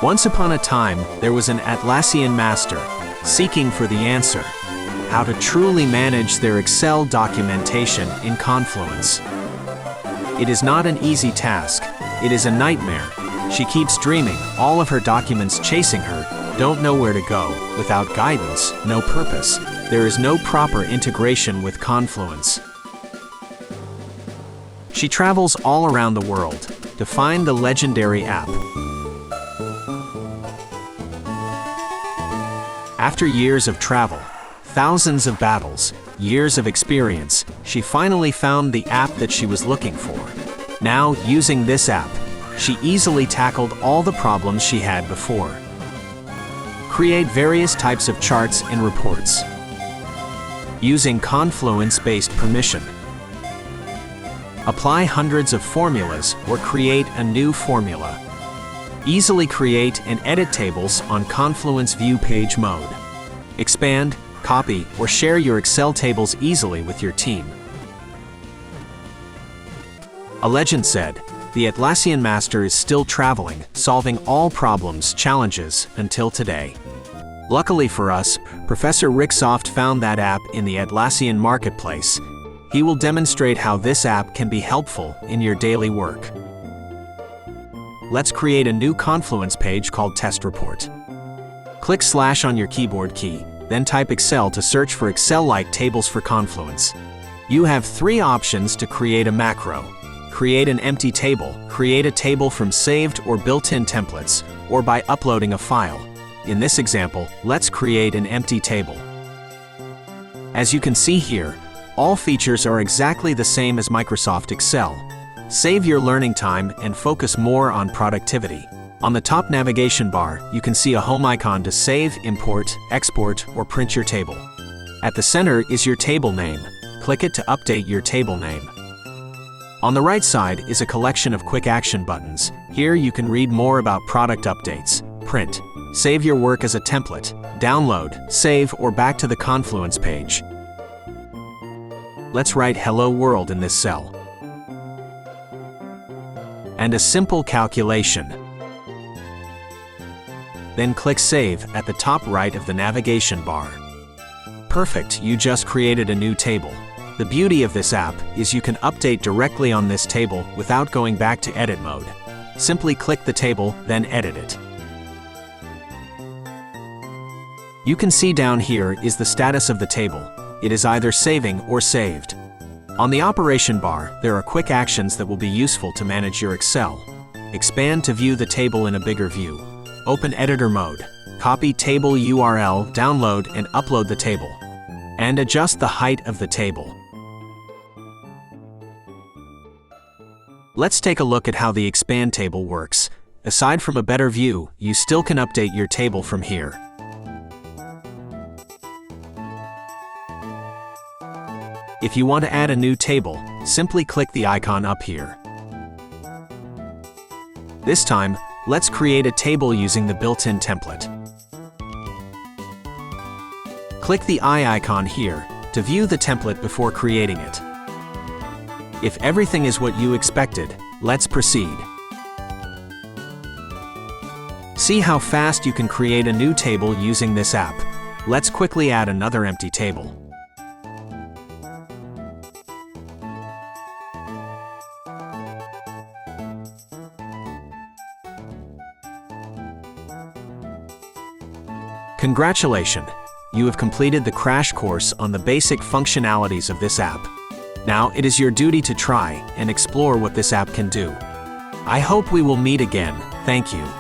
Once upon a time, there was an Atlassian master seeking for the answer: how to truly manage their Excel documentation in Confluence. It is not an easy task. It is a nightmare. She keeps dreaming, all of her documents chasing her, don't know where to go, without guidance, no purpose. There is no proper integration with Confluence. She travels all around the world to find the legendary app. After years of travel, thousands of battles, years of experience, she finally found the app that she was looking for. Now, using this app, she easily tackled all the problems she had before. Create various types of charts and reports. Using Confluence-based permission. Apply hundreds of formulas or create a new formula. Easily create and edit tables on Confluence view page mode. Expand, copy, or share your Excel tables easily with your team. A legend said, the Atlassian master is still traveling, solving all problems, challenges, until today. Luckily for us, Professor Ricksoft found that app in the Atlassian marketplace. He will demonstrate how this app can be helpful in your daily work. Let's create a new Confluence page called Test Report. Click / on your keyboard key, then type Excel to search for Excel-like tables for Confluence. You have 3 options to create a macro. Create an empty table, create a table from saved or built-in templates, or by uploading a file. In this example, let's create an empty table. As you can see here, all features are exactly the same as Microsoft Excel. Save your learning time and focus more on productivity. On the top navigation bar, you can see a home icon to save, import, export, or print your table. At the center is your table name. Click it to update your table name. On the right side is a collection of quick action buttons. Here you can read more about product updates, print, save your work as a template, download, save, or back to the Confluence page. Let's write Hello World in this cell. And a simple calculation. Then click Save at the top right of the navigation bar. Perfect, you just created a new table. The beauty of this app is you can update directly on this table without going back to edit mode. Simply click the table, then edit it. You can see down here is the status of the table. It is either saving or saved. On the operation bar, there are quick actions that will be useful to manage your Excel. Expand to view the table in a bigger view. Open editor mode. Copy table URL, download and upload the table. And adjust the height of the table. Let's take a look at how the expand table works. Aside from a better view, you still can update your table from here. If you want to add a new table, simply click the icon up here. This time, let's create a table using the built-in template. Click the eye icon here to view the template before creating it. If everything is what you expected, let's proceed. See how fast you can create a new table using this app. Let's quickly add another empty table. Congratulations! You have completed the crash course on the basic functionalities of this app. Now it is your duty to try and explore what this app can do. I hope we will meet again. Thank you.